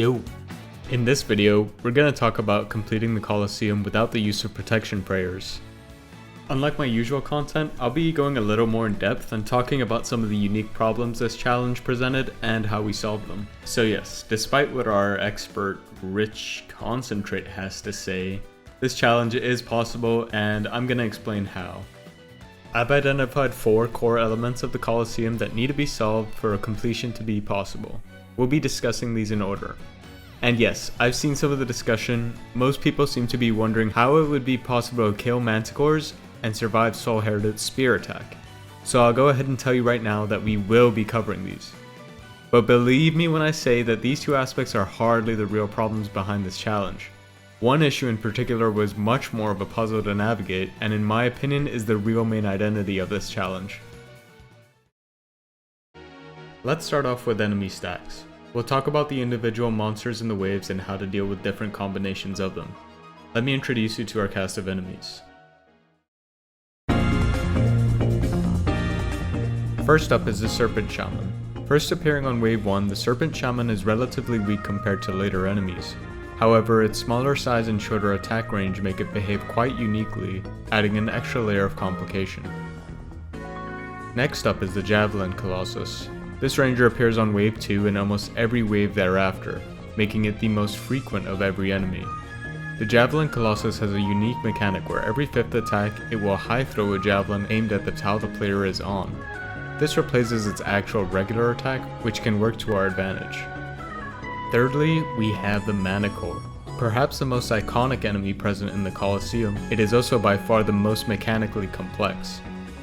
Yo! In this video, we're going to talk about completing the Colosseum without the use of protection prayers. Unlike my usual content, I'll be going a little more in depth and talking about some of the unique problems this challenge presented and how we solved them. So yes, despite what our expert Rich Concentrate has to say, this challenge is possible and I'm going to explain how. I've identified 4 core elements of the Colosseum that need to be solved for a completion to be possible. We'll be discussing these in order. And yes, I've seen some of the discussion. Most people seem to be wondering how it would be possible to kill manticores and survive Soul Herited's spear attack. So I'll go ahead and tell you right now that we will be covering these. But believe me when I say that these 2 aspects are hardly the real problems behind this challenge. One issue in particular was much more of a puzzle to navigate, and in my opinion is the real main identity of this challenge. Let's start off with enemy stacks. We'll talk about the individual monsters in the waves and how to deal with different combinations of them. Let me introduce you to our cast of enemies. First up is the Serpent Shaman. First appearing on wave 1, the Serpent Shaman is relatively weak compared to later enemies. However, its smaller size and shorter attack range make it behave quite uniquely, adding an extra layer of complication. Next up is the Javelin Colossus. This ranger appears on wave 2 and almost every wave thereafter, making it the most frequent of every enemy. The Javelin Colossus has a unique mechanic where every 5th attack it will high throw a javelin aimed at the tile the player is on. This replaces its actual regular attack, which can work to our advantage. Thirdly, we have the Manticore. Perhaps the most iconic enemy present in the Colosseum, it is also by far the most mechanically complex.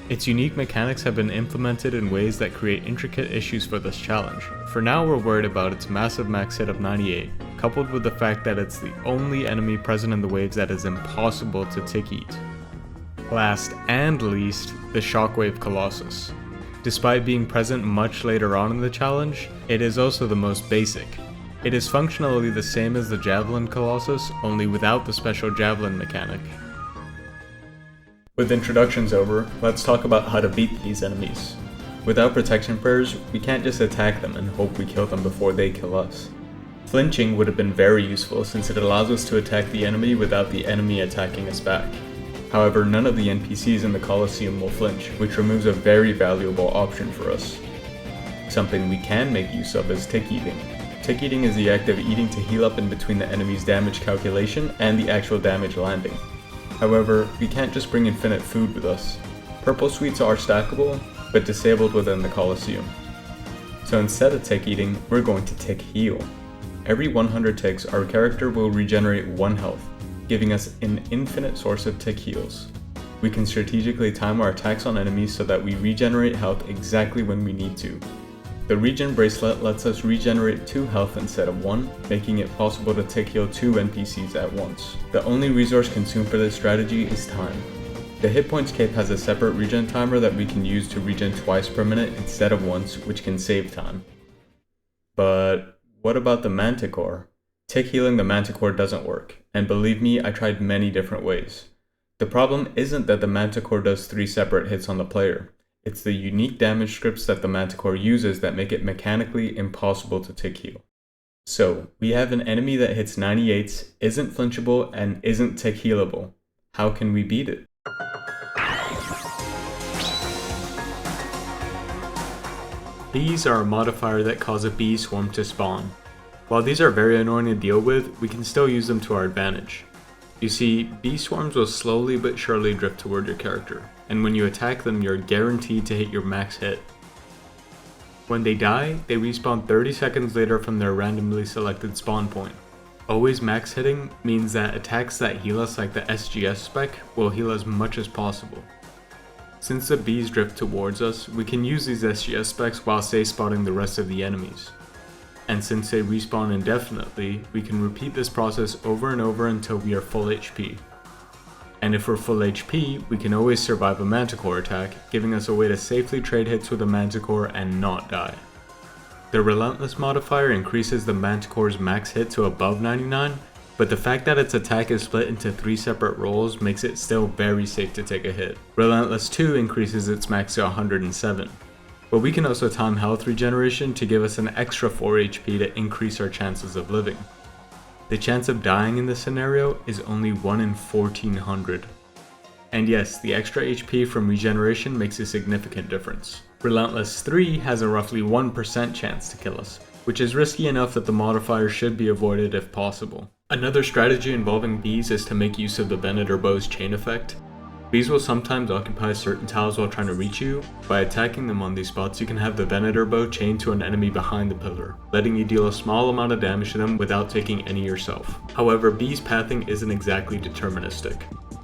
Its unique mechanics have been implemented in ways that create intricate issues for this challenge. For now, we're worried about its massive max hit of 98, coupled with the fact that it's the only enemy present in the waves that is impossible to tick eat. Last and least, the Shockwave Colossus. Despite being present much later on in the challenge, it is also the most basic. It is functionally the same as the Javelin Colossus, only without the special javelin mechanic. With introductions over, let's talk about how to beat these enemies. Without protection prayers, we can't just attack them and hope we kill them before they kill us. Flinching would have been very useful since it allows us to attack the enemy without the enemy attacking us back. However, none of the NPCs in the Colosseum will flinch, which removes a very valuable option for us. Something we can make use of is tick eating. Tick eating is the act of eating to heal up in between the enemy's damage calculation and the actual damage landing. However, we can't just bring infinite food with us. Purple sweets are stackable, but disabled within the Colosseum. So instead of tick eating, we're going to tick heal. Every 100 ticks, our character will regenerate 1 health, giving us an infinite source of tick heals. We can strategically time our attacks on enemies so that we regenerate health exactly when we need to. The Regen Bracelet lets us regenerate 2 health instead of 1, making it possible to tick heal 2 NPCs at once. The only resource consumed for this strategy is time. The Hit Points Cape has a separate regen timer that we can use to regen twice per minute instead of once, which can save time. But what about the Manticore? Tick healing the Manticore doesn't work, and believe me, I tried many different ways. The problem isn't that the Manticore does 3 separate hits on the player. It's the unique damage scripts that the Manticore uses that make it mechanically impossible to tick heal. So, we have an enemy that hits 98s, isn't flinchable, and isn't tick healable. How can we beat it? These are a modifier that cause a bee swarm to spawn. While these are very annoying to deal with, we can still use them to our advantage. You see, bee swarms will slowly but surely drift toward your character, and when you attack them, you're guaranteed to hit your max hit. When they die, they respawn 30 seconds later from their randomly selected spawn point. Always max hitting means that attacks that heal us like the SGS spec will heal as much as possible. Since the bees drift towards us, we can use these SGS specs while safe spotting the rest of the enemies. And since they respawn indefinitely, we can repeat this process over and over until we are full HP. And if we're full HP, we can always survive a Manticore attack, giving us a way to safely trade hits with a Manticore and not die. The Relentless modifier increases the Manticore's max hit to above 99, but the fact that its attack is split into 3 separate rolls makes it still very safe to take a hit. Relentless 2 increases its max to 107. But we can also time health regeneration to give us an extra 4 HP to increase our chances of living. The chance of dying in this scenario is only 1 in 1400. And yes, the extra HP from regeneration makes a significant difference. Relentless 3 has a roughly 1% chance to kill us, which is risky enough that the modifier should be avoided if possible. Another strategy involving bees is to make use of the Venator Bow's chain effect. Bees will sometimes occupy certain tiles while trying to reach you. By attacking them on these spots, you can have the Venator Bow chained to an enemy behind the pillar, letting you deal a small amount of damage to them without taking any yourself. However, bees pathing isn't exactly deterministic.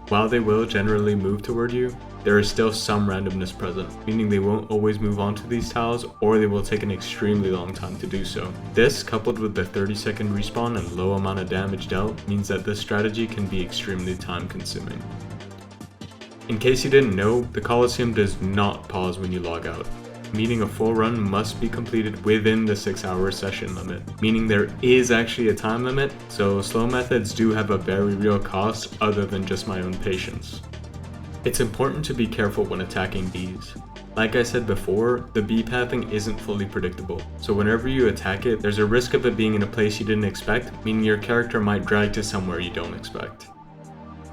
While they will generally move toward you, there is still some randomness present, meaning they won't always move onto these tiles, or they will take an extremely long time to do so. This, coupled with the 30-second respawn and low amount of damage dealt, means that this strategy can be extremely time consuming. In case you didn't know, the Colosseum does not pause when you log out, meaning a full run must be completed within the 6-hour session limit, meaning there is actually a time limit, so slow methods do have a very real cost other than just my own patience. It's important to be careful when attacking bees. Like I said before, the bee pathing isn't fully predictable, so whenever you attack it, there's a risk of it being in a place you didn't expect, meaning your character might drag to somewhere you don't expect.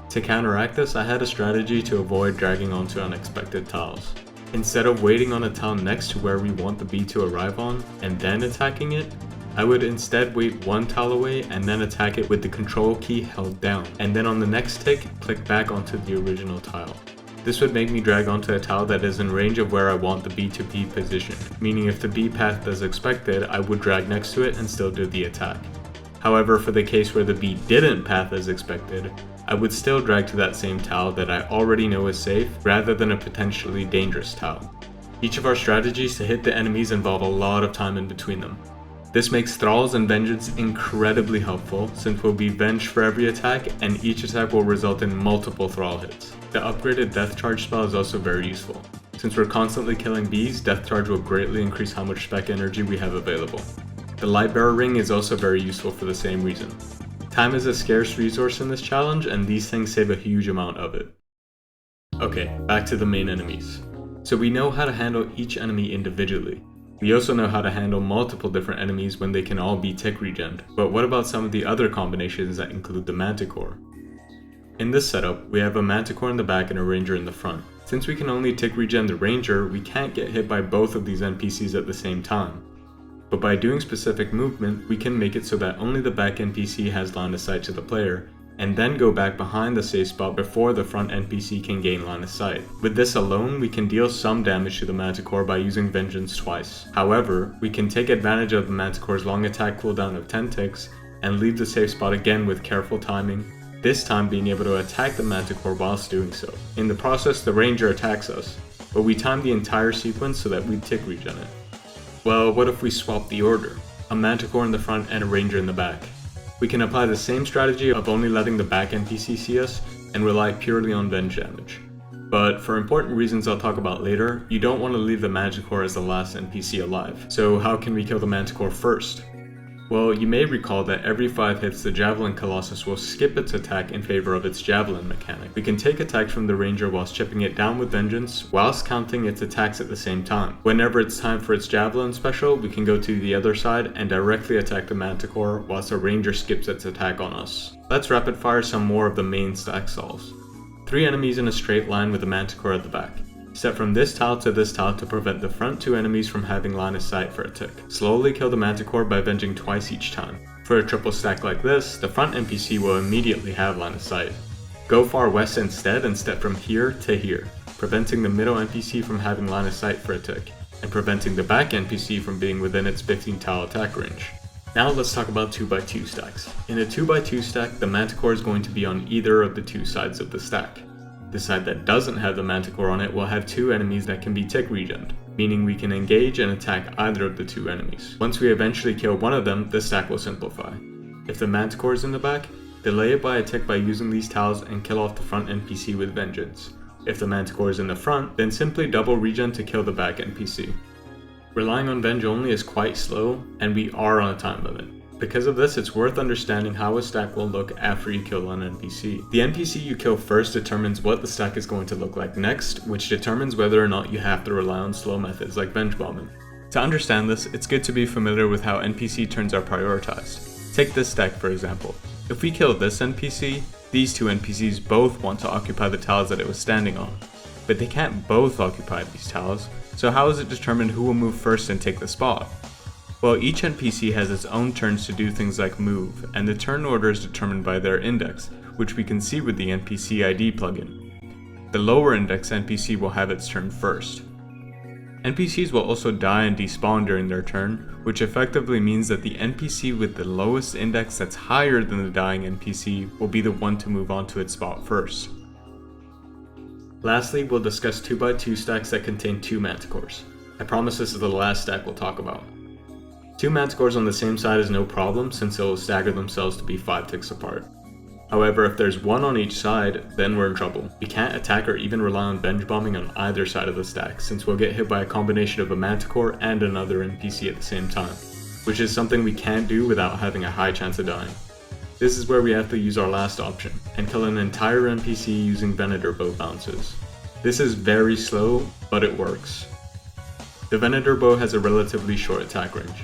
To counteract this, I had a strategy to avoid dragging onto unexpected tiles. Instead of waiting on a tile next to where we want the bee to arrive on, and then attacking it, I would instead wait one tile away and then attack it with the control key held down, and then on the next tick, click back onto the original tile. This would make me drag onto a tile that is in range of where I want the bee to be positioned, meaning if the bee pathed as expected, I would drag next to it and still do the attack. However, for the case where the bee didn't path as expected, I would still drag to that same tile that I already know is safe, rather than a potentially dangerous tile. Each of our strategies to hit the enemies involve a lot of time in between them. This makes Thralls and Vengeance incredibly helpful, since we'll be venged for every attack, and each attack will result in multiple Thrall hits. The upgraded Death Charge spell is also very useful. Since we're constantly killing bees, Death Charge will greatly increase how much spec energy we have available. The Lightbearer Ring is also very useful for the same reason. Time is a scarce resource in this challenge, and these things save a huge amount of it. Okay, back to the main enemies. So we know how to handle each enemy individually. We also know how to handle multiple different enemies when they can all be tick regened, but what about some of the other combinations that include the Manticore? In this setup, we have a Manticore in the back and a Ranger in the front. Since we can only tick regen the Ranger, we can't get hit by both of these NPCs at the same time. But by doing specific movement, we can make it so that only the back NPC has line of sight to the player, and then go back behind the safe spot before the front NPC can gain line of sight. With this alone, we can deal some damage to the Manticore by using Vengeance twice. However, we can take advantage of the Manticore's long attack cooldown of 10 ticks, and leave the safe spot again with careful timing, this time being able to attack the Manticore whilst doing so. In the process, the Ranger attacks us, but we time the entire sequence so that we tick regen it. Well, what if we swap the order? A Manticore in the front and a Ranger in the back. We can apply the same strategy of only letting the back NPC see us and rely purely on venge damage. But for important reasons I'll talk about later, you don't want to leave the Manticore as the last NPC alive. So how can we kill the Manticore first? Well, you may recall that every 5 hits the Javelin Colossus will skip its attack in favor of its Javelin mechanic. We can take attacks from the Ranger whilst chipping it down with Vengeance, whilst counting its attacks at the same time. Whenever it's time for its Javelin special, we can go to the other side and directly attack the Manticore whilst the Ranger skips its attack on us. Let's rapid fire some more of the main stack solves. 3 enemies in a straight line with the Manticore at the back. Step from this tile to this tile to prevent the front 2 enemies from having line of sight for a tick. Slowly kill the Manticore by venging twice each time. For a triple stack like this, the front NPC will immediately have line of sight. Go far west instead and step from here to here, preventing the middle NPC from having line of sight for a tick, and preventing the back NPC from being within its 15 tile attack range. Now let's talk about 2x2 stacks. In a 2x2 stack, the Manticore is going to be on either of the 2 sides of the stack. The side that doesn't have the Manticore on it will have 2 enemies that can be tick regened, meaning we can engage and attack either of the 2 enemies. Once we eventually kill one of them, the stack will simplify. If the Manticore is in the back, delay it by a tick by using these tiles and kill off the front NPC with Vengeance. If the Manticore is in the front, then simply double regen to kill the back NPC. Relying on Venge only is quite slow, and we are on a time limit. Because of this, it's worth understanding how a stack will look after you kill an NPC. The NPC you kill first determines what the stack is going to look like next, which determines whether or not you have to rely on slow methods like bench bombing. To understand this, it's good to be familiar with how NPC turns are prioritized. Take this stack for example. If we kill this NPC, these two NPCs both want to occupy the tiles that it was standing on. But they can't both occupy these tiles, so how is it determined who will move first and take the spot? Well, each NPC has its own turns to do things like move, and the turn order is determined by their index, which we can see with the NPC ID plugin. The lower index NPC will have its turn first. NPCs will also die and despawn during their turn, which effectively means that the NPC with the lowest index that's higher than the dying NPC will be the one to move on to its spot first. Lastly, we'll discuss 2x2 stacks that contain 2 manticores. I promise this is the last stack we'll talk about. 2 manticores on the same side is no problem since it will stagger themselves to be 5 ticks apart. However, if there's one on each side, then we're in trouble. We can't attack or even rely on bench bombing on either side of the stack since we'll get hit by a combination of a manticore and another NPC at the same time, which is something we can't do without having a high chance of dying. This is where we have to use our last option, and kill an entire NPC using Venator bow bounces. This is very slow, but it works. The Venator bow has a relatively short attack range.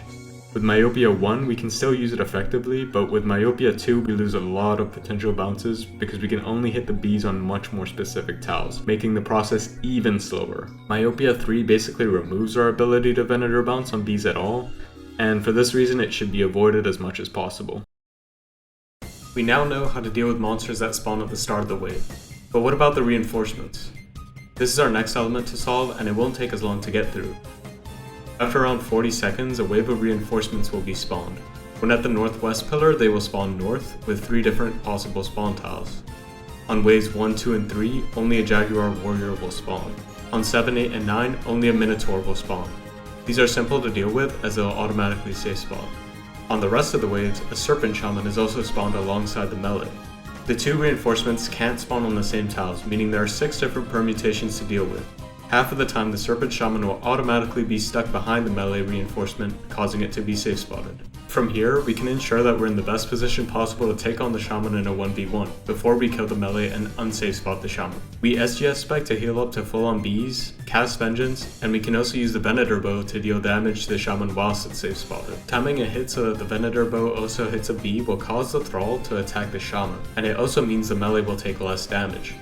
With Myopia 1 we can still use it effectively, but with Myopia 2 we lose a lot of potential bounces because we can only hit the bees on much more specific tiles, making the process even slower. Myopia 3 basically removes our ability to Venator bounce on bees at all, and for this reason it should be avoided as much as possible. We now know how to deal with monsters that spawn at the start of the wave, but what about the reinforcements? This is our next element to solve and it won't take as long to get through. After around 40 seconds, a wave of reinforcements will be spawned. When at the northwest pillar, they will spawn north, with 3 different possible spawn tiles. On waves 1, 2, and 3, only a Jaguar Warrior will spawn. On 7, 8, and 9, only a Minotaur will spawn. These are simple to deal with as they'll automatically safe spawn. On the rest of the waves, a Serpent Shaman is also spawned alongside the melee. The 2 reinforcements can't spawn on the same tiles, meaning there are 6 different permutations to deal with. Half of the time the Serpent Shaman will automatically be stuck behind the melee reinforcement, causing it to be safe spotted. From here, we can ensure that we're in the best position possible to take on the Shaman in a 1v1, before we kill the melee and unsafe spot the Shaman. We SGS spec to heal up to full on bees, cast Vengeance, and we can also use the Venator bow to deal damage to the Shaman whilst it's safe spotted. Timing a hit so that the Venator bow also hits a bee will cause the Thrall to attack the Shaman, and it also means the melee will take less damage.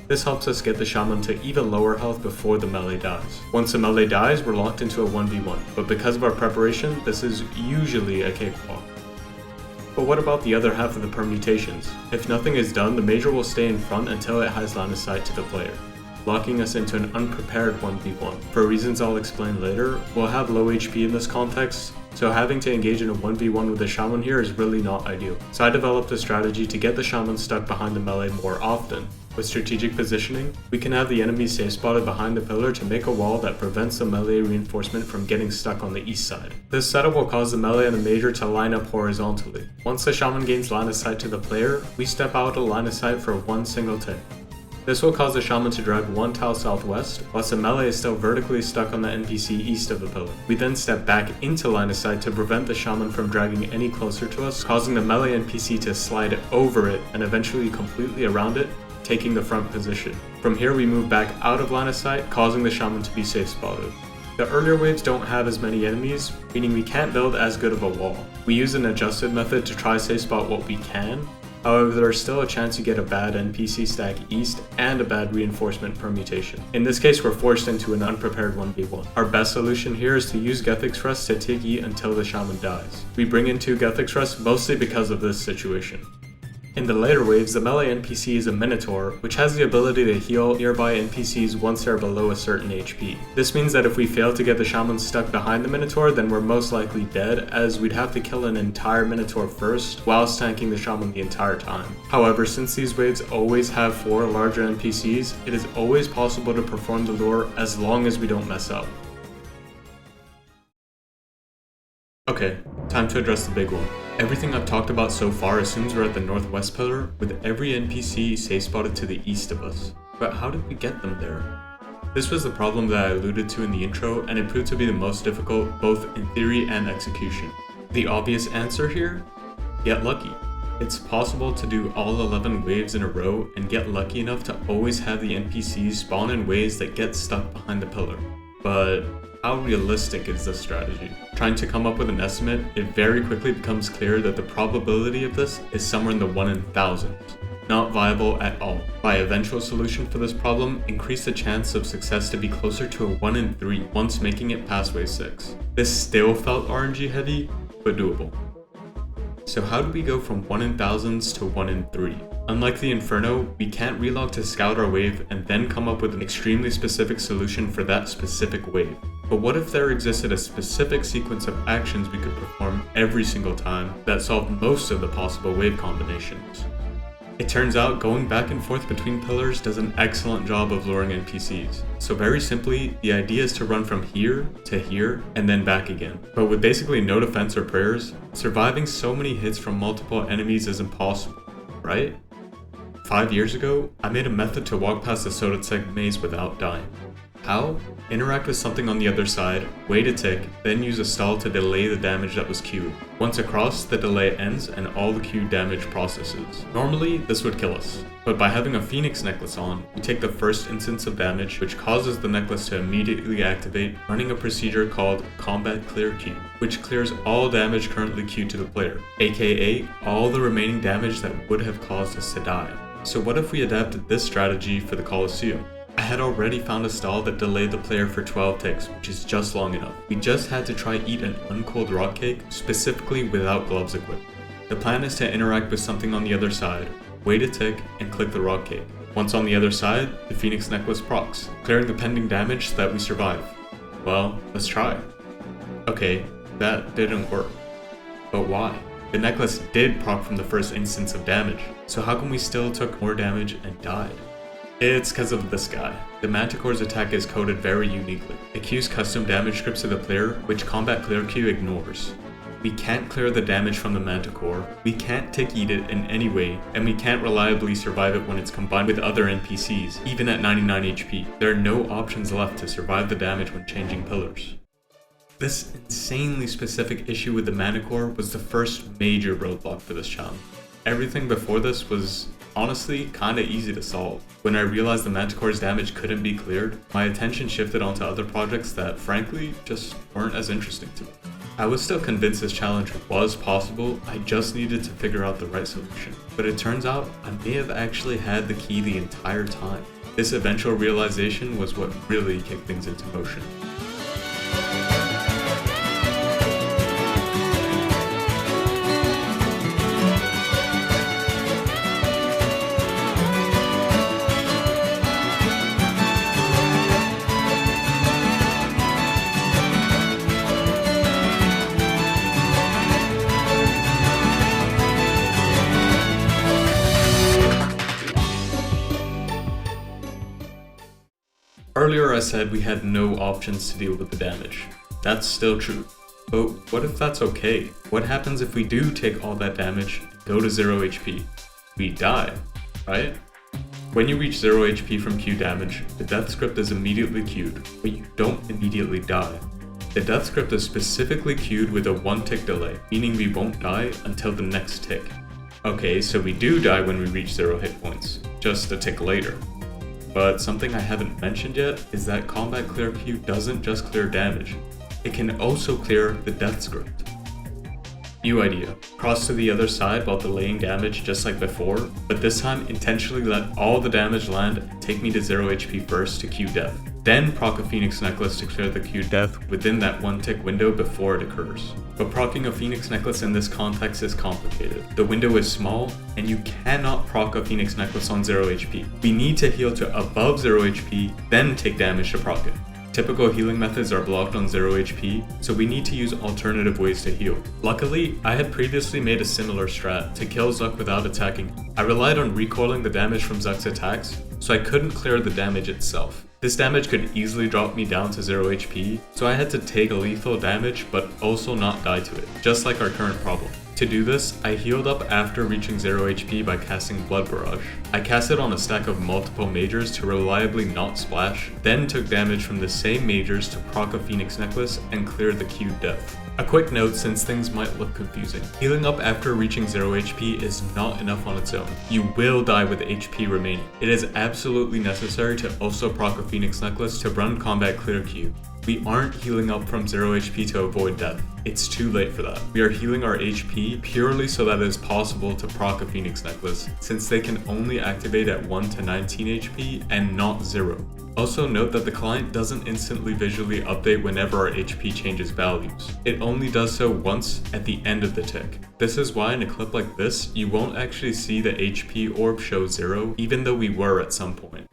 This helps us get the Shaman to even lower health before the melee dies. Once the melee dies, we're locked into a 1v1, but because of our preparation, this is usually a cakewalk. But what about the other half of the permutations? If nothing is done, the Major will stay in front until it has line of sight to the player, locking us into an unprepared 1v1. For reasons I'll explain later, we'll have low HP in this context, so having to engage in a 1v1 with the Shaman here is really not ideal. So I developed a strategy to get the Shaman stuck behind the melee more often. With strategic positioning, we can have the enemy safe spotted behind the pillar to make a wall that prevents the melee reinforcement from getting stuck on the east side. This setup will cause the melee and the Major to line up horizontally. Once the Shaman gains line of sight to the player, we step out of line of sight for one single tick. This will cause the Shaman to drag 1 tile southwest, whilst the melee is still vertically stuck on the NPC east of the pillar. We then step back into line of sight to prevent the Shaman from dragging any closer to us, causing the melee NPC to slide over it and eventually completely around it, taking the front position. From here we move back out of line of sight, causing the Shaman to be safe spotted. The earlier waves don't have as many enemies, meaning we can't build as good of a wall. We use an adjusted method to try safe spot what we can, however there's still a chance you get a bad NPC stack east and a bad reinforcement permutation. In this case we're forced into an unprepared 1v1. Our best solution here is to use Gethix Rest to Tiggy until the Shaman dies. We bring in 2 Gethix Rest mostly because of this situation. In the later waves, the melee NPC is a Minotaur, which has the ability to heal nearby NPCs once they're below a certain HP. This means that if we fail to get the Shaman stuck behind the Minotaur, then we're most likely dead, as we'd have to kill an entire Minotaur first, whilst tanking the Shaman the entire time. However, since these waves always have 4 larger NPCs, it is always possible to perform the lure as long as we don't mess up. Okay, time to address the big one. Everything I've talked about so far assumes we're at the northwest pillar, with every NPC safe spotted to the east of us. But how did we get them there? This was the problem that I alluded to in the intro, and it proved to be the most difficult both in theory and execution. The obvious answer here? Get lucky. It's possible to do all 11 waves in a row and get lucky enough to always have the NPCs spawn in ways that get stuck behind the pillar. But how realistic is this strategy? Trying to come up with an estimate, it very quickly becomes clear that the probability of this is somewhere in the 1 in thousands. Not viable at all. My eventual solution for this problem increased the chance of success to be closer to a 1 in 3 once making it past wave 6. This still felt RNG heavy, but doable. So how do we go from 1 in thousands to 1 in 3? Unlike the Inferno, we can't relog to scout our wave and then come up with an extremely specific solution for that specific wave. But what if there existed a specific sequence of actions we could perform every single time that solved most of the possible wave combinations? It turns out going back and forth between pillars does an excellent job of luring NPCs. So very simply, the idea is to run from here to here and then back again. But with basically no defense or prayers, surviving so many hits from multiple enemies is impossible, right? 5 years ago, I made a method to walk past the Sodetseg maze without dying. How? Interact with something on the other side, wait a tick, then use a stall to delay the damage that was queued. Once across, the delay ends and all the queued damage processes. Normally, this would kill us, but by having a Phoenix necklace on, we take the first instance of damage, which causes the necklace to immediately activate, running a procedure called Combat Clear Queue, which clears all damage currently queued to the player, aka all the remaining damage that would have caused us to die. So what if we adapted this strategy for the Colosseum? I had already found a stall that delayed the player for 12 ticks, which is just long enough. We just had to try eat an uncooled rock cake, specifically without gloves equipped. The plan is to interact with something on the other side, wait a tick, and click the rock cake. Once on the other side, the Phoenix necklace procs, clearing the pending damage so that we survive. Well, let's try. Okay, that didn't work. But why? The necklace did proc from the first instance of damage, so how come we still took more damage and died? It's because of this guy. The Manticore's attack is coded very uniquely. It queues custom damage scripts to the player, which Combat Clear Queue ignores. We can't clear the damage from the Manticore, we can't tick eat it in any way, and we can't reliably survive it when it's combined with other NPCs, even at 99 HP. There are no options left to survive the damage when changing pillars. This insanely specific issue with the Manticore was the first major roadblock for this challenge. Everything before this was honestly kinda easy to solve. When I realized the Manticore's damage couldn't be cleared, my attention shifted onto other projects that frankly just weren't as interesting to me. I was still convinced this challenge was possible, I just needed to figure out the right solution. But it turns out I may have actually had the key the entire time. This eventual realization was what really kicked things into motion. Earlier I said we had no options to deal with the damage. That's still true. But what if that's okay? What happens if we do take all that damage and go to 0 HP? We die, right? When you reach 0 HP from Q damage, the death script is immediately queued, but you don't immediately die. The death script is specifically queued with a 1 tick delay, meaning we won't die until the next tick. Okay, so we do die when we reach 0 hit points, just a tick later. But something I haven't mentioned yet is that Combat Clear Queue doesn't just clear damage, it can also clear the death script. New idea, cross to the other side while delaying damage just like before, but this time intentionally let all the damage land and take me to 0 HP first to queue death. Then proc a Phoenix Necklace to clear the queue death within that 1 tick window before it occurs. But proccing a Phoenix Necklace in this context is complicated. The window is small, and you cannot proc a Phoenix Necklace on 0 HP. We need to heal to above 0 HP, then take damage to proc it. Typical healing methods are blocked on 0 HP, so we need to use alternative ways to heal. Luckily, I had previously made a similar strat to kill Zuck without attacking. I relied on recoiling the damage from Zuck's attacks, so I couldn't clear the damage itself. This damage could easily drop me down to 0 HP, so I had to take a lethal damage but also not die to it, just like our current problem. To do this, I healed up after reaching 0 HP by casting Blood Barrage. I cast it on a stack of multiple majors to reliably not splash, then took damage from the same majors to proc a Phoenix Necklace and cleared the queued death. A quick note since things might look confusing. Healing up after reaching 0 HP is not enough on its own. You will die with HP remaining. It is absolutely necessary to also proc a Phoenix Necklace to run combat clear queue. We aren't healing up from 0 HP to avoid death. It's too late for that. We are healing our HP purely so that it is possible to proc a Phoenix Necklace, since they can only activate at 1 to 19 HP and not 0. Also note that the client doesn't instantly visually update whenever our HP changes values. It only does so once at the end of the tick. This is why in a clip like this, you won't actually see the HP orb show 0, even though we were at some point.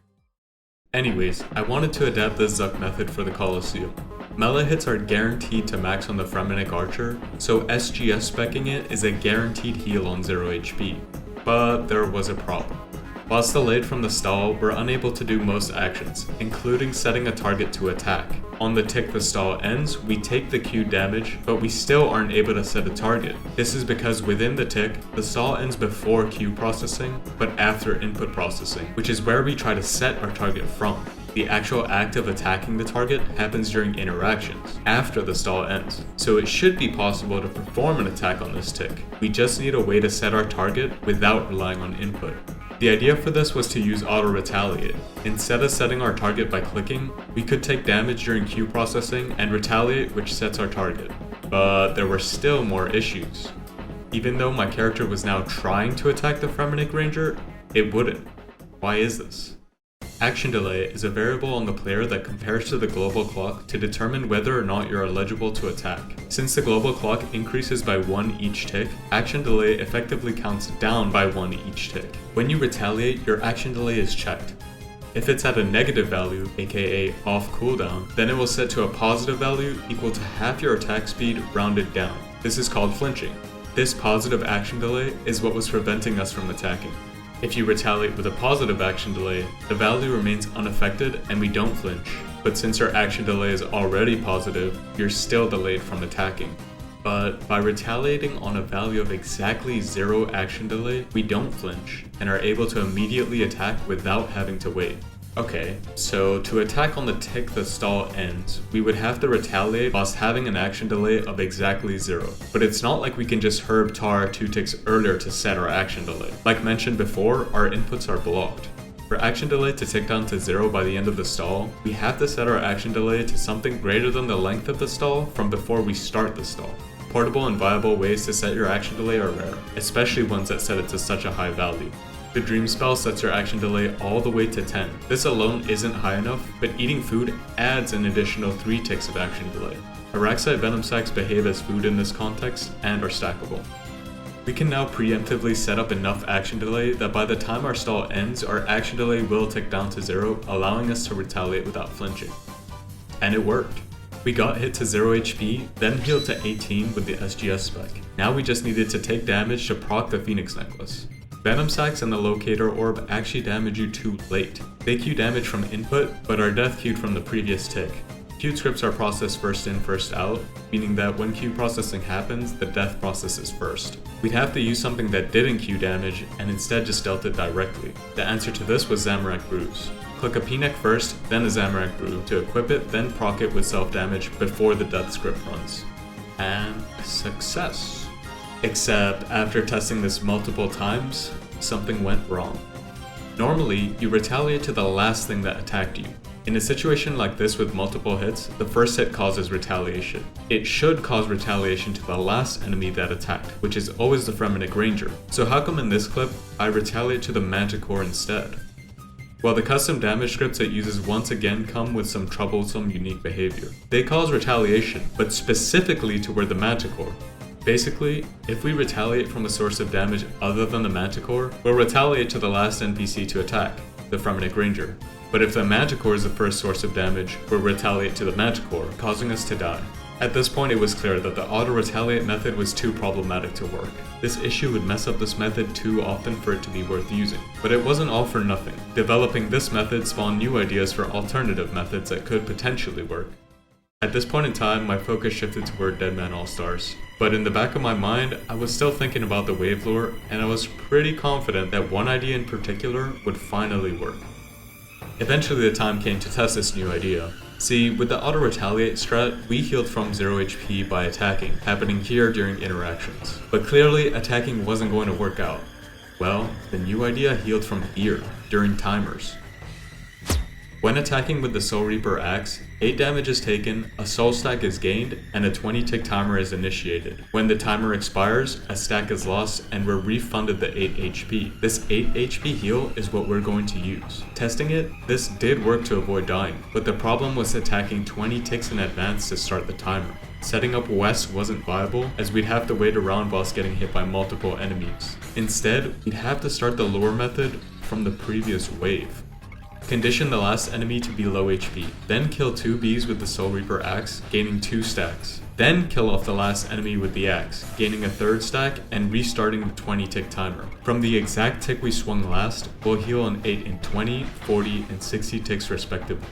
Anyways, I wanted to adapt this Zuck method for the Colosseum. Melee hits are guaranteed to max on the Fremennik Archer, so SGS speccing it is a guaranteed heal on 0 HP. But there was a problem. Whilst delayed from the stall, we're unable to do most actions, including setting a target to attack. On the tick the stall ends, we take the queued damage, but we still aren't able to set a target. This is because within the tick, the stall ends before queue processing, but after input processing, which is where we try to set our target from. The actual act of attacking the target happens during interactions, after the stall ends, so it should be possible to perform an attack on this tick. We just need a way to set our target without relying on input. The idea for this was to use auto retaliate. Instead of setting our target by clicking, we could take damage during queue processing and retaliate, which sets our target. But there were still more issues. Even though my character was now trying to attack the Fremennik Ranger, it wouldn't. Why is this? Action delay is a variable on the player that compares to the global clock to determine whether or not you're eligible to attack. Since the global clock increases by 1 each tick, action delay effectively counts down by 1 each tick. When you retaliate, your action delay is checked. If it's at a negative value, aka off cooldown, then it will set to a positive value equal to half your attack speed rounded down. This is called flinching. This positive action delay is what was preventing us from attacking. If you retaliate with a positive action delay, the value remains unaffected and we don't flinch. But since your action delay is already positive, you're still delayed from attacking. But by retaliating on a value of exactly 0 action delay, we don't flinch and are able to immediately attack without having to wait. Okay, so to attack on the tick the stall ends, we would have to retaliate whilst having an action delay of exactly 0. But it's not like we can just herb tar 2 ticks earlier to set our action delay. Like mentioned before, our inputs are blocked. For action delay to tick down to 0 by the end of the stall, we have to set our action delay to something greater than the length of the stall from before we start the stall. Portable and viable ways to set your action delay are rare, especially ones that set it to such a high value. The Dream spell sets your action delay all the way to 10. This alone isn't high enough, but eating food adds an additional 3 ticks of action delay. Araxite venom sacs behave as food in this context and are stackable. We can now preemptively set up enough action delay that by the time our stall ends, our action delay will tick down to 0, allowing us to retaliate without flinching. And it worked. We got hit to 0 HP, then healed to 18 with the SGS spec. Now we just needed to take damage to proc the Phoenix Necklace. Venom sacs and the Locator Orb actually damage you too late. They queue damage from input, but are death queued from the previous tick. Queued scripts are processed first in, first out, meaning that when queue processing happens, the death process is first. We'd have to use something that didn't queue damage and instead just dealt it directly. The answer to this was Zamorak Brews. Click a P-Neck first, then a Zamorak Brew to equip it, then proc it with self-damage before the death script runs. And success! Except after testing this multiple times, something went wrong. Normally, you retaliate to the last thing that attacked you. In a situation like this with multiple hits, the first hit causes retaliation. It should cause retaliation to the last enemy that attacked, which is always the Fremennik Ranger. So how come in this clip, I retaliate to the Manticore instead? Well, the custom damage scripts it uses once again come with some troublesome unique behavior. They cause retaliation, but specifically toward the Manticore. Basically, if we retaliate from a source of damage other than the Manticore, we'll retaliate to the last NPC to attack, the Fremennik Ranger. But if the Manticore is the first source of damage, we'll retaliate to the Manticore, causing us to die. At this point it was clear that the auto-retaliate method was too problematic to work. This issue would mess up this method too often for it to be worth using. But it wasn't all for nothing. Developing this method spawned new ideas for alternative methods that could potentially work. At this point in time, my focus shifted toward Deadman All-Stars. But in the back of my mind, I was still thinking about the wave lure, and I was pretty confident that one idea in particular would finally work. Eventually the time came to test this new idea. See, with the auto retaliate strat, we healed from 0 HP by attacking, happening here during interactions. But clearly, attacking wasn't going to work out. Well, the new idea healed from here, during timers. When attacking with the Soul Reaper axe, 8 damage is taken, a soul stack is gained, and a 20 tick timer is initiated. When the timer expires, a stack is lost and we're refunded the 8 HP. This 8 HP heal is what we're going to use. Testing it, this did work to avoid dying, but the problem was attacking 20 ticks in advance to start the timer. Setting up west wasn't viable, as we'd have to wait around whilst getting hit by multiple enemies. Instead, we'd have to start the lure method from the previous wave. Condition the last enemy to be low HP, then kill 2 bees with the Soul Reaper axe, gaining 2 stacks. Then kill off the last enemy with the axe, gaining a 3rd stack and restarting the 20 tick timer. From the exact tick we swung last, we'll heal on 8 in 20, 40, and 60 ticks respectively.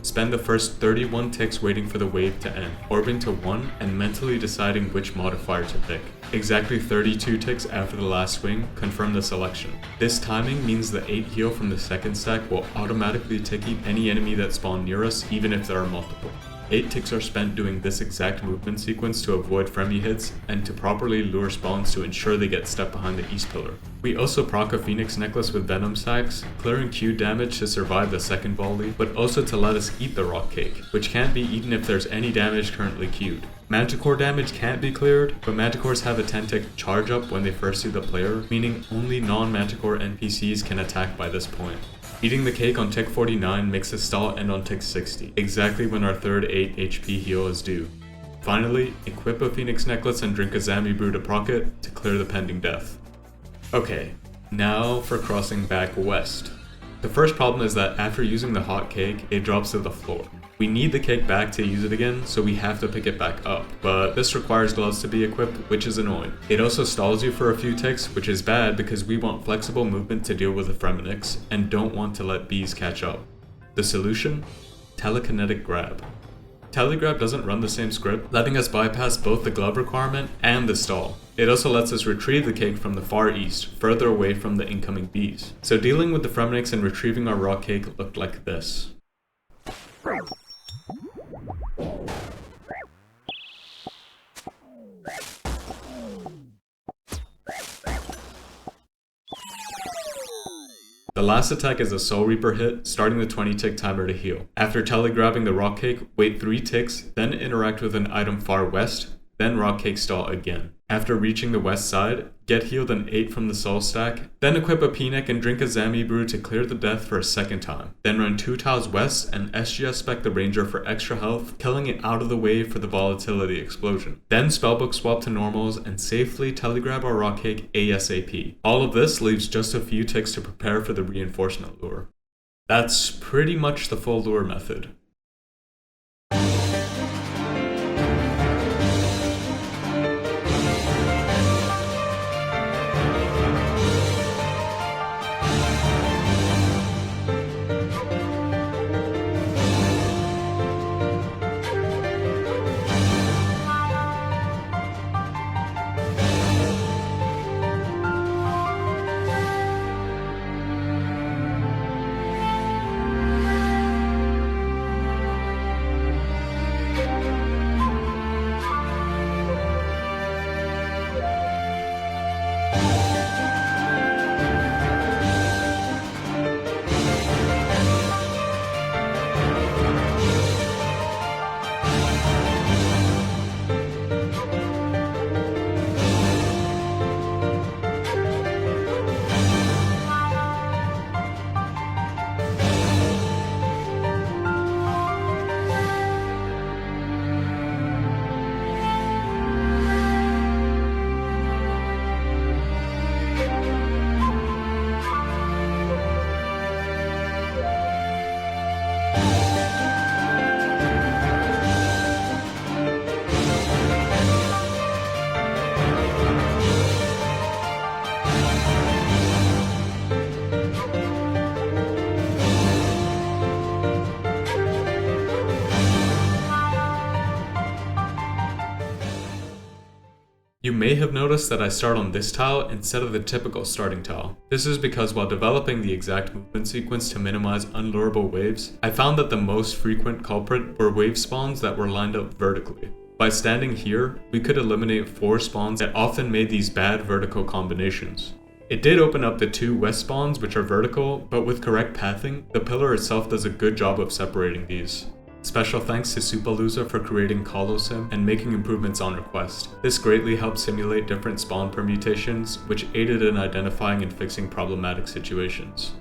Spend the first 31 ticks waiting for the wave to end, orbing to 1 and mentally deciding which modifier to pick. Exactly 32 ticks after the last swing, confirm the selection. This timing means the 8 heal from the 2nd stack will automatically ticky any enemy that spawn near us, even if there are multiple. 8 ticks are spent doing this exact movement sequence to avoid friendly hits and to properly lure spawns to ensure they get stuck behind the east pillar. We also proc a Phoenix necklace with venom sacks, clearing Q damage to survive the second volley, but also to let us eat the rock cake, which can't be eaten if there's any damage currently queued. Manticore damage can't be cleared, but Manticores have a 10 tick charge up when they first see the player, meaning only non-Manticore NPCs can attack by this point. Eating the cake on tick 49 makes the stall end on tick 60, exactly when our third 8 HP heal is due. Finally, equip a Phoenix necklace and drink a Zami brew to proc it to clear the pending death. Okay, now for crossing back west. The first problem is that after using the hot cake, it drops to the floor. We need the cake back to use it again, so we have to pick it back up, but this requires gloves to be equipped, which is annoying. It also stalls you for a few ticks, which is bad because we want flexible movement to deal with the Fremenix, and don't want to let bees catch up. The solution? Telekinetic grab. Telegrab doesn't run the same script, letting us bypass both the glove requirement and the stall. It also lets us retrieve the cake from the far east, further away from the incoming bees. So dealing with the Fremenix and retrieving our rock cake looked like this. The last attack is a Soul Reaper hit, starting the 20 tick timer to heal. After telegrabbing the rock cake, wait 3 ticks, then interact with an item far west, then rock cake stall again. After reaching the west side, get healed an 8 from the soul stack, then equip a P-neck and drink a Zami brew to clear the death for a second time. Then run 2 tiles west and SGS spec the ranger for extra health, killing it out of the way for the volatility explosion. Then spellbook swap to normals and safely telegrab our rock cake ASAP. All of this leaves just a few ticks to prepare for the reinforcement lure. That's pretty much the full lure method. You may have noticed that I start on this tile instead of the typical starting tile. This is because while developing the exact movement sequence to minimize unlurable waves, I found that the most frequent culprit were wave spawns that were lined up vertically. By standing here, we could eliminate 4 spawns that often made these bad vertical combinations. It did open up the 2 west spawns which are vertical, but with correct pathing, the pillar itself does a good job of separating these. Special thanks to Supalooza for creating Colosseum and making improvements on request. This greatly helped simulate different spawn permutations, which aided in identifying and fixing problematic situations.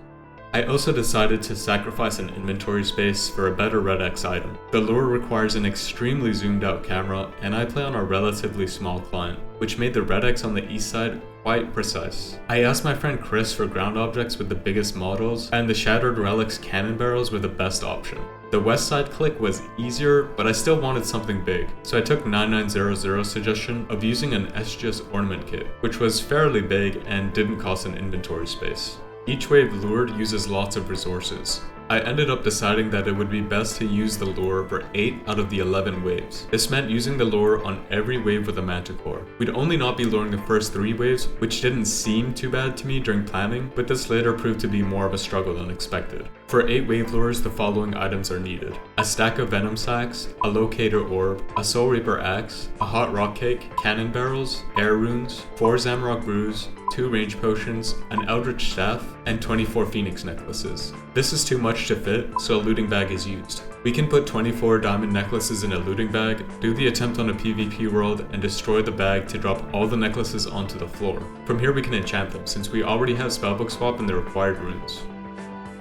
I also decided to sacrifice an inventory space for a better Red X item. The lure requires an extremely zoomed out camera, and I play on a relatively small client, which made the Red X on the east side quite precise. I asked my friend Chris for ground objects with the biggest models, and the Shattered Relics cannon barrels were the best option. The west side click was easier, but I still wanted something big, so I took 9900's suggestion of using an SGS ornament kit, which was fairly big and didn't cost an inventory space. Each wave lured uses lots of resources. I ended up deciding that it would be best to use the lure for 8 out of the 11 waves. This meant using the lure on every wave with a manticore. We'd only not be luring the first 3 waves, which didn't seem too bad to me during planning, but this later proved to be more of a struggle than expected. For 8 wave lures, the following items are needed: a stack of venom sacks, a locator orb, a soul reaper axe, a hot rock cake, cannon barrels, air runes, 4 Zamrock brews, 2 range potions, an eldritch staff, and 24 phoenix necklaces. This is too much to fit, so a looting bag is used. We can put 24 diamond necklaces in a looting bag, do the attempt on a PvP world, and destroy the bag to drop all the necklaces onto the floor. From here we can enchant them, since we already have spellbook swap and the required runes.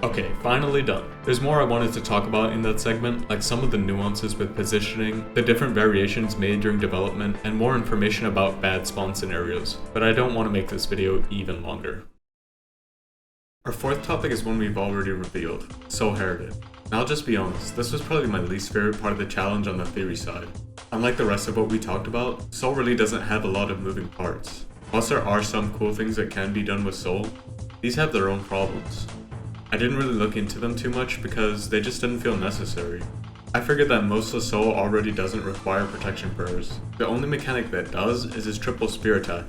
Okay, finally done. There's more I wanted to talk about in that segment, like some of the nuances with positioning, the different variations made during development, and more information about bad spawn scenarios, but I don't want to make this video even longer. Our 4th topic is one we've already revealed, Soul Heralded. And I'll just be honest, this was probably my least favorite part of the challenge on the theory side. Unlike the rest of what we talked about, Soul really doesn't have a lot of moving parts. Whilst there are some cool things that can be done with Soul, these have their own problems. I didn't really look into them too much because they just didn't feel necessary. I figured that most of Soul already doesn't require protection prayers. The only mechanic that does is his triple spear attack.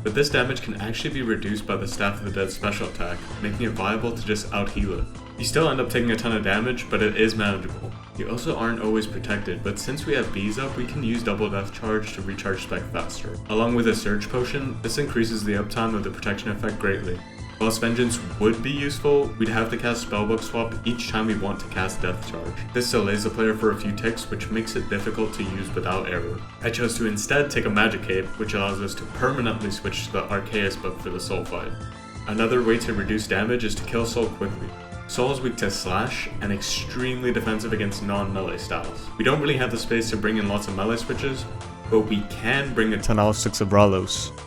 But this damage can actually be reduced by the Staff of the Dead special attack, making it viable to just out-heal it. You still end up taking a ton of damage, but it is manageable. You also aren't always protected, but since we have bees up, we can use double death charge to recharge spec faster. Along with a surge potion, this increases the uptime of the protection effect greatly. Whilst Vengeance would be useful, we'd have to cast Spellbook Swap each time we want to cast Death Charge. This delays the player for a few ticks, which makes it difficult to use without error. I chose to instead take a Magic Cape, which allows us to permanently switch to the Arceus book for the Soul fight. Another way to reduce damage is to kill Soul quickly. Soul is weak to Slash, and extremely defensive against non-melee styles. We don't really have the space to bring in lots of melee switches, but we can bring a ton of Ralos.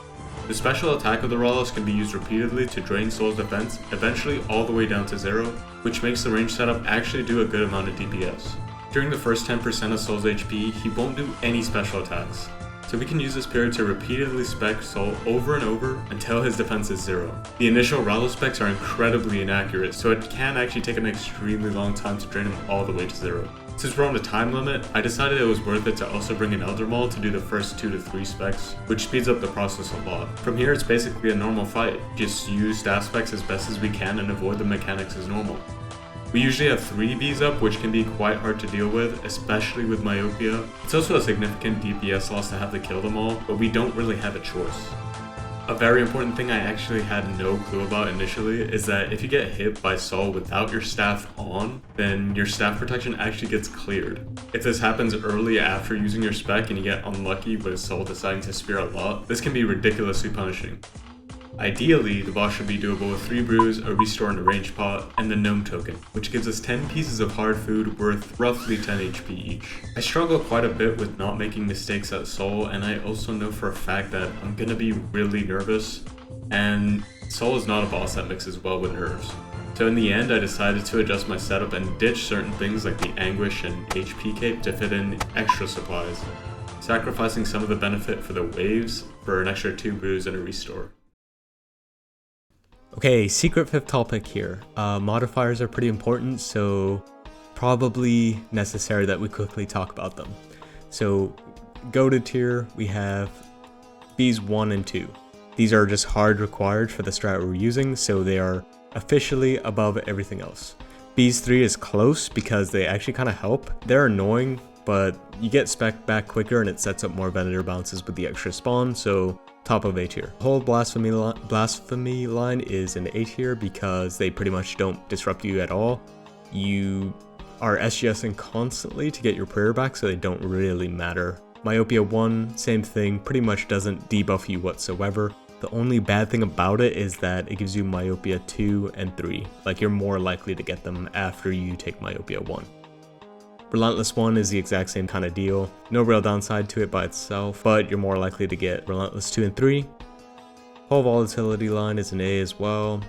The special attack of the Ralos can be used repeatedly to drain Soul's defense, eventually all the way down to 0, which makes the range setup actually do a good amount of DPS. During the first 10% of Soul's HP, he won't do any special attacks, so we can use this period to repeatedly spec Soul over and over until his defense is 0. The initial Ralos specs are incredibly inaccurate, so it can actually take an extremely long time to drain him all the way to 0. Since we're on a time limit, I decided it was worth it to also bring in Elder Maul to do the first 2 to 3 specs, which speeds up the process a lot. From here it's basically a normal fight, just use staff specs as best as we can and avoid the mechanics as normal. We usually have 3 Bs up, which can be quite hard to deal with, especially with Myopia. It's also a significant DPS loss to have to kill them all, but we don't really have a choice. A very important thing I actually had no clue about initially is that if you get hit by Soul without your staff on, then your staff protection actually gets cleared. If this happens early after using your spec and you get unlucky with Soul deciding to spear a lot, this can be ridiculously punishing. Ideally, the boss should be doable with 3 brews, a restore and a range pot, and the gnome token, which gives us 10 pieces of hard food worth roughly 10 HP each. I struggle quite a bit with not making mistakes at Soul, and I also know for a fact that I'm gonna be really nervous, and Soul is not a boss that mixes well with nerves. So in the end, I decided to adjust my setup and ditch certain things like the Anguish and HP cape to fit in extra supplies, sacrificing some of the benefit for the waves for an extra 2 brews and a restore. Okay, secret 5th topic here. Modifiers are pretty important, so probably necessary that we quickly talk about them. So, goated tier, we have Bs 1 and 2. These are just hard required for the strat we're using, so they are officially above everything else. Bs 3 is close because they actually kind of help. They're annoying, but you get spec back quicker and it sets up more Venator bounces with the extra spawn, so top of A tier. Whole Blasphemy line is in A tier because they pretty much don't disrupt you at all. You are SGSing constantly to get your prayer back, so they don't really matter. Myopia 1, same thing, pretty much doesn't debuff you whatsoever. The only bad thing about it is that it gives you Myopia 2 and 3. Like, you're more likely to get them after you take Myopia 1. Relentless 1 is the exact same kind of deal. No real downside to it by itself, but you're more likely to get Relentless 2 and 3. Whole Volatility line is an A as well.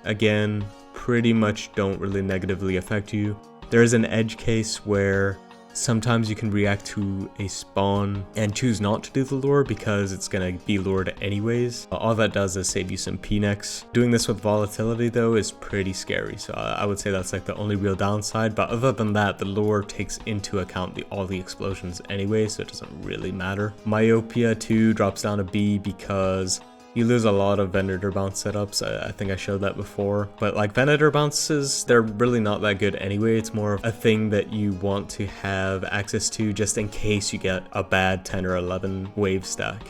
Again, pretty much don't really negatively affect you. There is an edge case where sometimes you can react to a spawn and choose not to do the lure because it's going to be lured anyways. All that does is save you some P-Nex. Doing this with volatility though is pretty scary, so I would say that's like the only real downside, but other than that, the lure takes into account all the explosions anyway, so it doesn't really matter. Myopia 2 drops down to B because you lose a lot of Venator bounce setups. I think I showed that before, but like Venator bounces, they're really not that good anyway. It's more of a thing that you want to have access to just in case you get a bad 10 or 11 wave stack.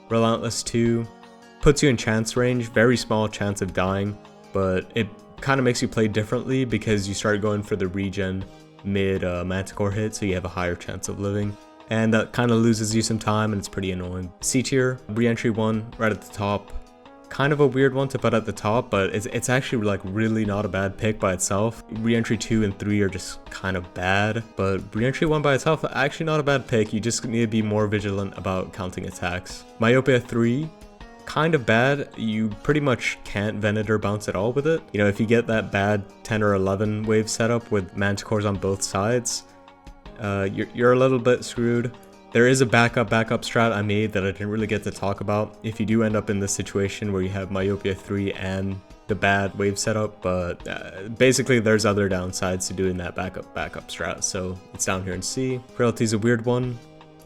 Relentless 2 puts you in chance range, very small chance of dying, but it kind of makes you play differently because you start going for the regen mid Manticore hit, so you have a higher chance of living. And that kind of loses you some time and it's pretty annoying. C tier, Reentry 1 right at the top. Kind of a weird one to put at the top, but it's actually like really not a bad pick by itself. Reentry 2 and 3 are just kind of bad, but Reentry 1 by itself, actually not a bad pick. You just need to be more vigilant about counting attacks. Myopia 3, kind of bad. You pretty much can't Venator bounce at all with it. You know, if you get that bad 10 or 11 wave setup with Manticores on both sides, you're a little bit screwed. There is a backup strat I made that I didn't really get to talk about if you do end up in this situation where you have Myopia 3 and the bad wave setup, but basically there's other downsides to doing that backup strat, so it's down here in C. Frailty is a weird one.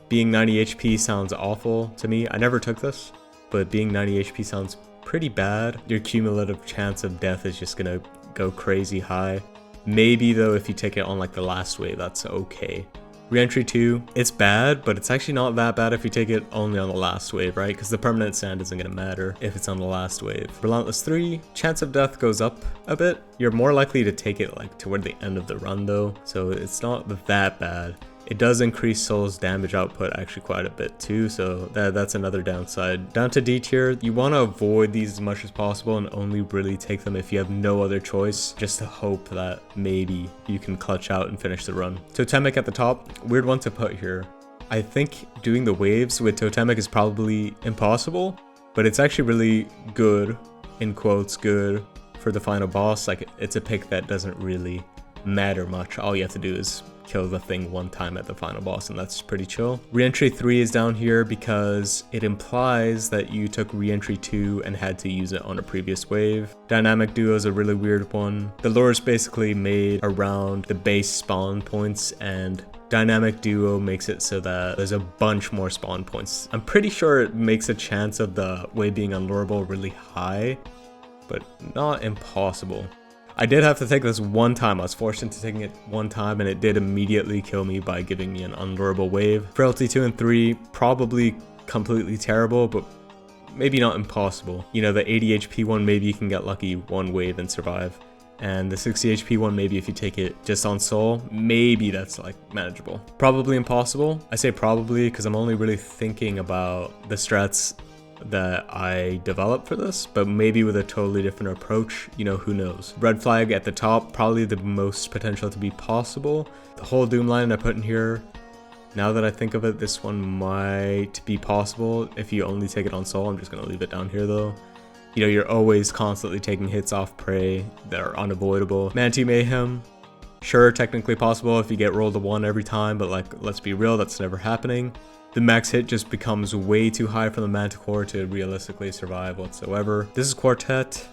Being 90 HP sounds awful to me. I never took this, but being 90 HP sounds pretty bad. Your cumulative chance of death is just gonna go crazy high. Maybe though if you take it on like the last wave, that's okay. Reentry 2, it's bad, but it's actually not that bad if you take it only on the last wave, right? Because the permanent sand isn't going to matter if it's on the last wave. Relentless 3, chance of death goes up a bit. You're more likely to take it like toward the end of the run though, so it's not that bad. It does increase Soul's damage output actually quite a bit too, so that's another downside. Down to D tier, you want to avoid these as much as possible and only really take them if you have no other choice, just to hope that maybe you can clutch out and finish the run. Totemic at the top, weird one to put here. I think doing the waves with Totemic is probably impossible, but it's actually really good, in quotes, good for the final boss. Like, it's a pick that doesn't really matter much. All you have to do is kill the thing one time at the final boss, and that's pretty chill. Reentry 3 is down here because it implies that you took Reentry 2 and had to use it on a previous wave. Dynamic Duo is a really weird one. The lore is basically made around the base spawn points, and Dynamic Duo makes it so that there's a bunch more spawn points. I'm pretty sure it makes a chance of the wave being unlurable really high, but not impossible. I did have to take this one time. I was forced into taking it one time, and it did immediately kill me by giving me an unlurable wave. Frailty 2 and 3, probably completely terrible, but maybe not impossible. You know, the 80 HP one, maybe you can get lucky one wave and survive. And the 60 HP one, maybe if you take it just on Soul, maybe that's like manageable. Probably impossible. I say probably because I'm only really thinking about the strats that I developed for this, but maybe with a totally different approach, you know, who knows. Red flag at the top, probably the most potential to be possible. The whole Doom line I put in here, now that I think of it, this one might be possible if you only take it on Soul. I'm just gonna leave it down here though. You know, you're always constantly taking hits off prey that are unavoidable. Manti Mayhem, sure, technically possible if you get rolled a 1 every time, but like, let's be real, that's never happening. The max hit just becomes way too high for the Manticore to realistically survive whatsoever. This is Quartet.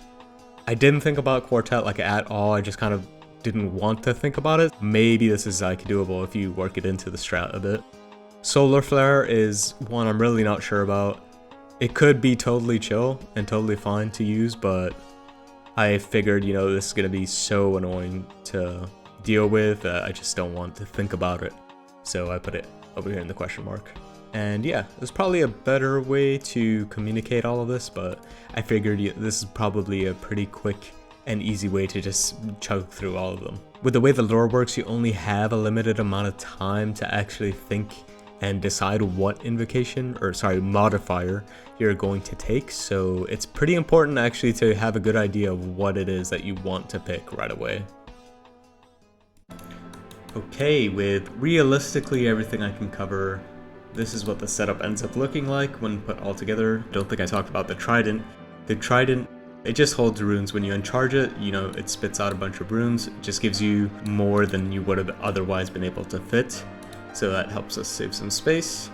I didn't think about Quartet like at all. I just kind of didn't want to think about it. Maybe this is like doable if you work it into the strat a bit. Solar Flare is one I'm really not sure about. It could be totally chill and totally fine to use, but I figured, you know, this is going to be so annoying to deal with that I just don't want to think about it. So I put it over here in the question mark. And yeah, there's probably a better way to communicate all of this, but I figured this is probably a pretty quick and easy way to just chug through all of them. With the way the lore works, you only have a limited amount of time to actually think and decide what modifier you're going to take, so it's pretty important actually to have a good idea of what it is that you want to pick right away. Okay, with realistically everything I can cover, this is what the setup ends up looking like when put all together. Don't think I talked about the trident. The trident, it just holds runes. When you uncharge it, you know, it spits out a bunch of runes. It just gives you more than you would have otherwise been able to fit, so that helps us save some space.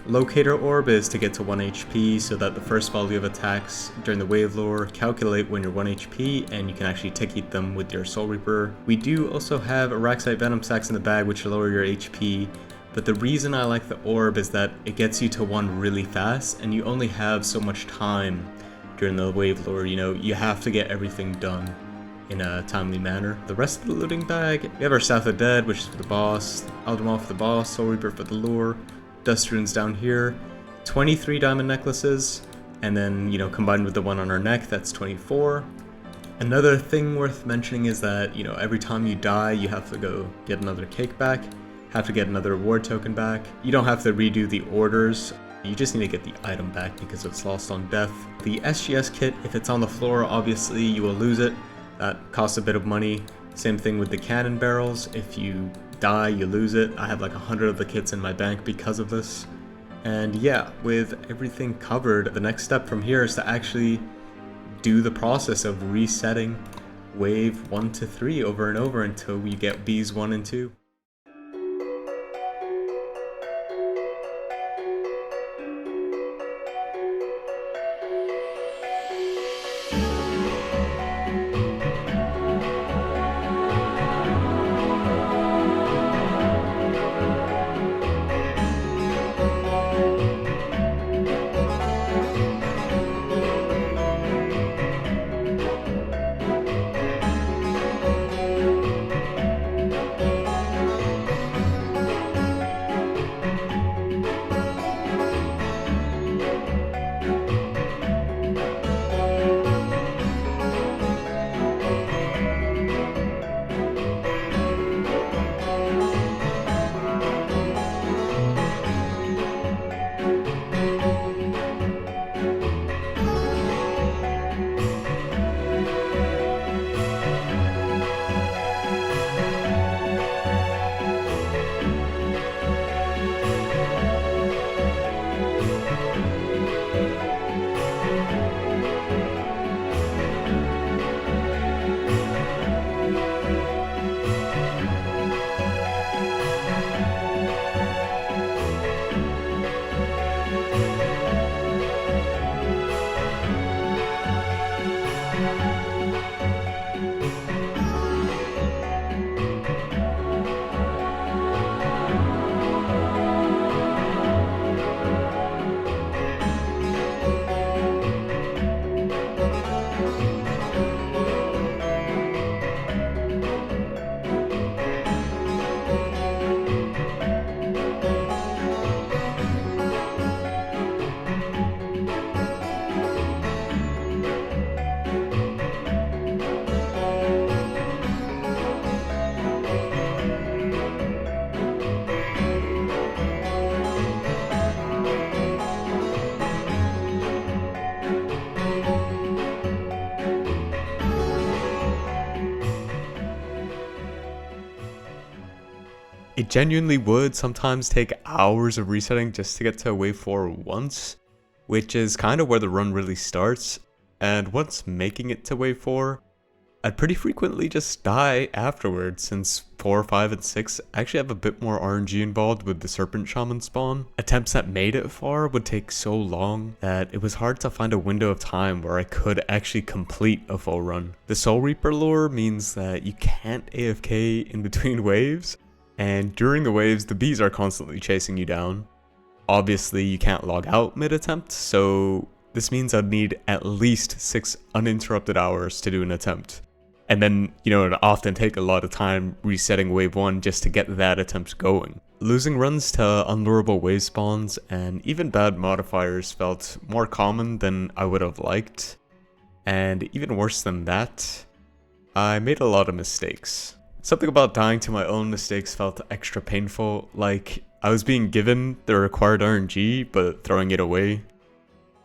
Locator orb is to get to 1 HP so that the first volley of attacks during the wave lore calculate when you're 1 HP and you can actually tick them with your Soul Reaper. We do also have Araxite Venom Sacks in the bag which lower your HP, but the reason I like the orb is that it gets you to 1 really fast and you only have so much time during the wave lore. You know, you have to get everything done in a timely manner. The rest of the looting bag, we have our South of Dead, which is for the boss, Aldermaul for the boss, Soul Reaper for the lure, Dust Runes down here, 23 diamond necklaces, and then, you know, combined with the one on our neck, that's 24. Another thing worth mentioning is that, you know, every time you die, you have to go get another cake back, have to get another reward token back. You don't have to redo the orders, you just need to get the item back because it's lost on death. The SGS kit, if it's on the floor, obviously you will lose it. That costs a bit of money. Same thing with the cannon barrels. If you die, you lose it. I have like 100 of the kits in my bank because of this. And yeah, with everything covered, the next step from here is to actually do the process of resetting wave 1 to 3 over and over until we get Bs 1 and 2. It genuinely would sometimes take hours of resetting just to get to wave 4 once, which is kind of where the run really starts, and once making it to wave 4, I'd pretty frequently just die afterwards since 4, 5, and 6 actually have a bit more RNG involved with the Serpent Shaman spawn. Attempts that made it far would take so long that it was hard to find a window of time where I could actually complete a full run. The Soul Reaper lore means that you can't AFK in between waves, and during the waves the bees are constantly chasing you down. Obviously you can't log out mid-attempt, so This means I'd need at least 6 uninterrupted hours to do an attempt. And then, it'd often take a lot of time resetting wave 1 just to get that attempt going. Losing runs to unlurable wave spawns and even bad modifiers felt more common than I would have liked. And even worse than that, I made a lot of mistakes. Something about dying to my own mistakes felt extra painful, like I was being given the required RNG but throwing it away.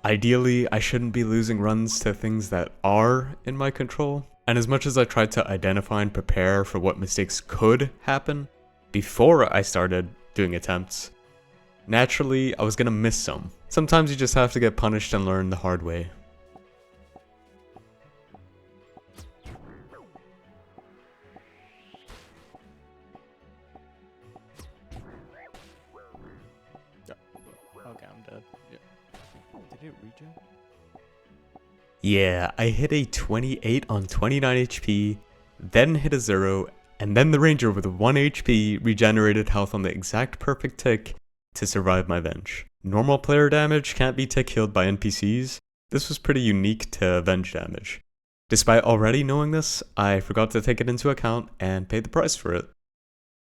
Ideally, I shouldn't be losing runs to things that are in my control. And as much as I tried to identify and prepare for what mistakes could happen before I started doing attempts, naturally I was gonna miss some. Sometimes you just have to get punished and learn the hard way. Okay, I'm dead. Yeah. Did it regen? Yeah, I hit a 28 on 29 HP, then hit a 0, and then the ranger with 1 HP regenerated health on the exact perfect tick to survive my venge. Normal player damage can't be tick healed by NPCs. This was pretty unique to venge damage. Despite already knowing this, I forgot to take it into account and paid the price for it.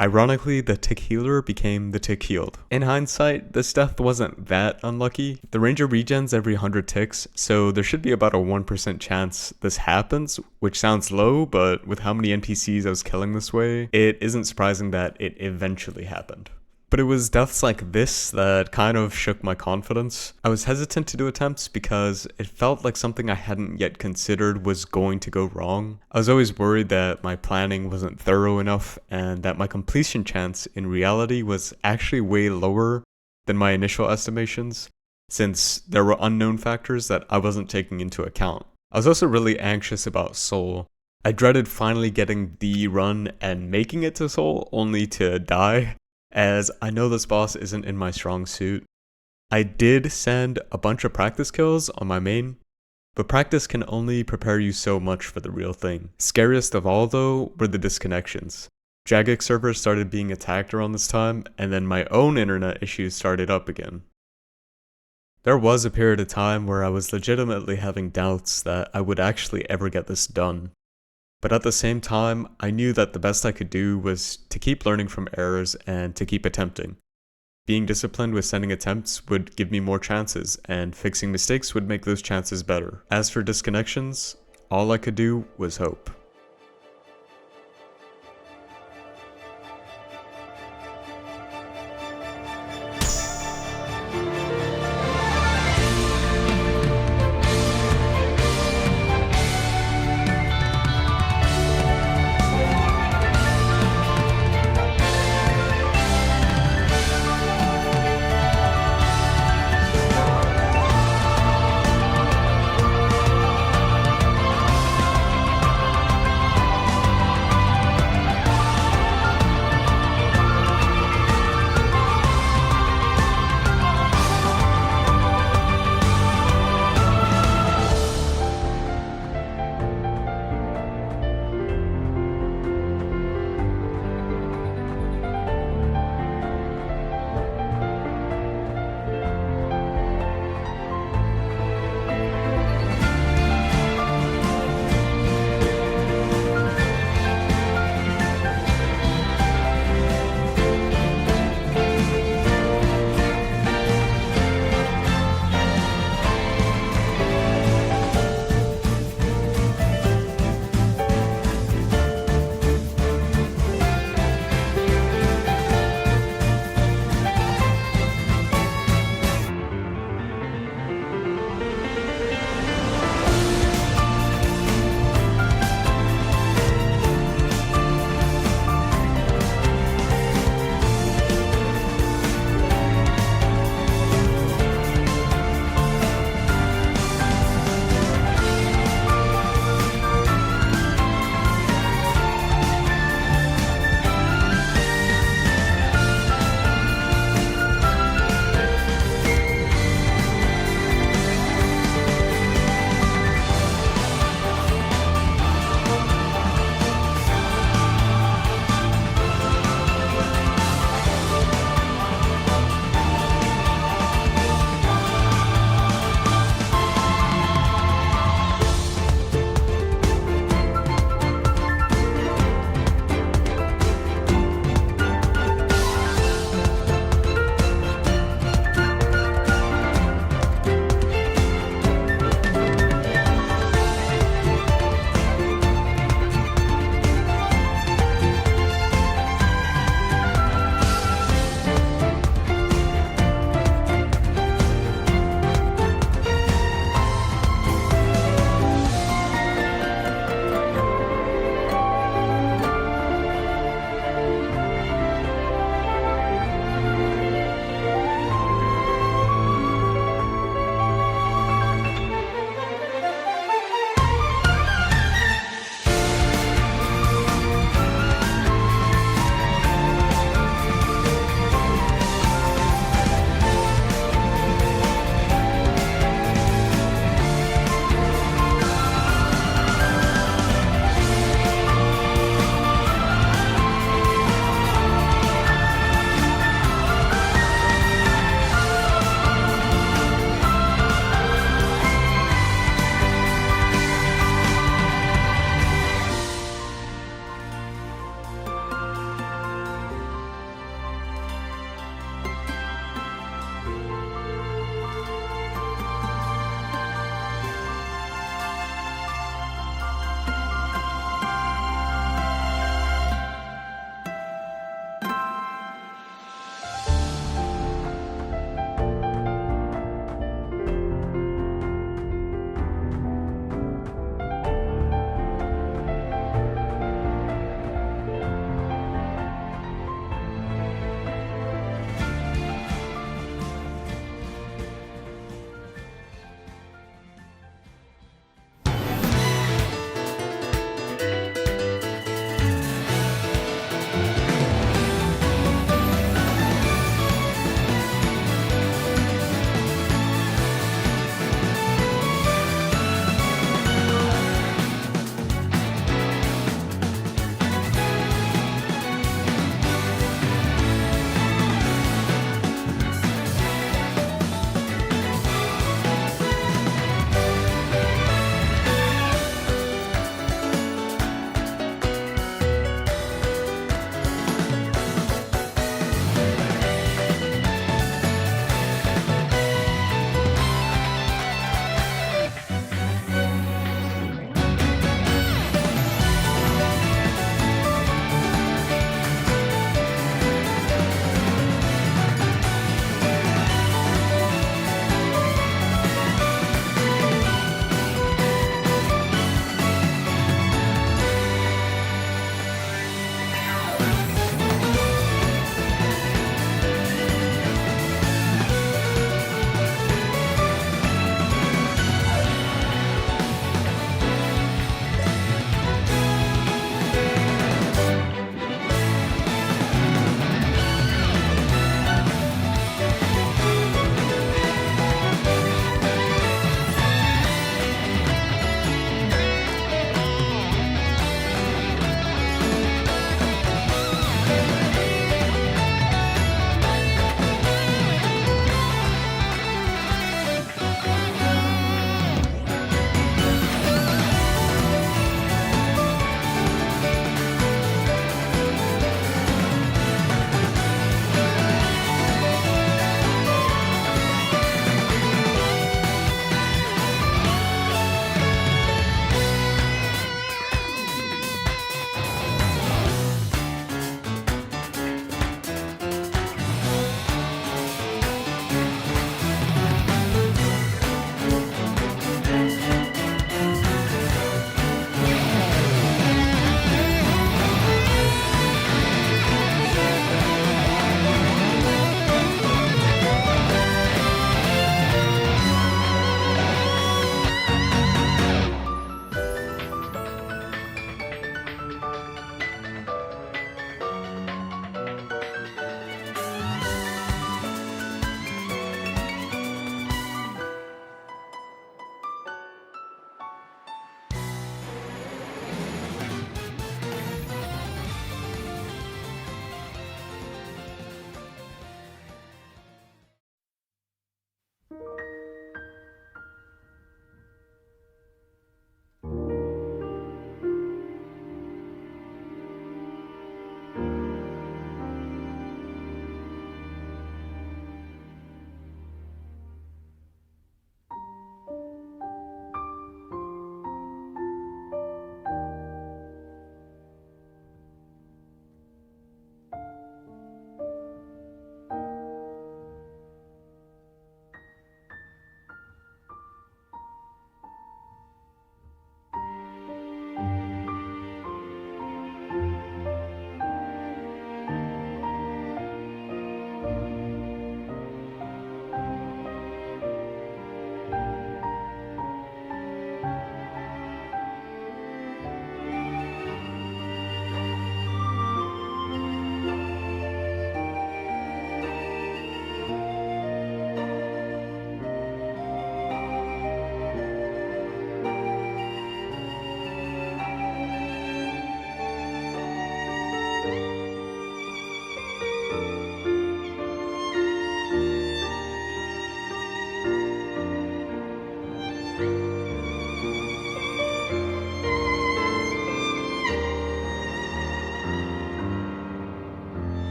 Ironically, the tick healer became the tick healed. In hindsight, this death wasn't that unlucky. The ranger regens every 100 ticks, so there should be about a 1% chance this happens, which sounds low, but with how many NPCs I was killing this way, it isn't surprising that it eventually happened. But it was deaths like this that kind of shook my confidence. I was hesitant to do attempts because it felt like something I hadn't yet considered was going to go wrong. I was always worried that my planning wasn't thorough enough and that my completion chance in reality was actually way lower than my initial estimations, since there were unknown factors that I wasn't taking into account. I was also really anxious about Soul. I dreaded finally getting the run and making it to Soul only to die, as I know this boss isn't in my strong suit. I did send a bunch of practice kills on my main, but practice can only prepare you so much for the real thing. Scariest of all though were the disconnections. Jagex servers started being attacked around this time, and then my own internet issues started up again. There was a period of time where I was legitimately having doubts that I would actually ever get this done. But at the same time, I knew that the best I could do was to keep learning from errors and to keep attempting. Being disciplined with sending attempts would give me more chances, and fixing mistakes would make those chances better. As for disconnections, all I could do was hope.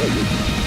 Bye.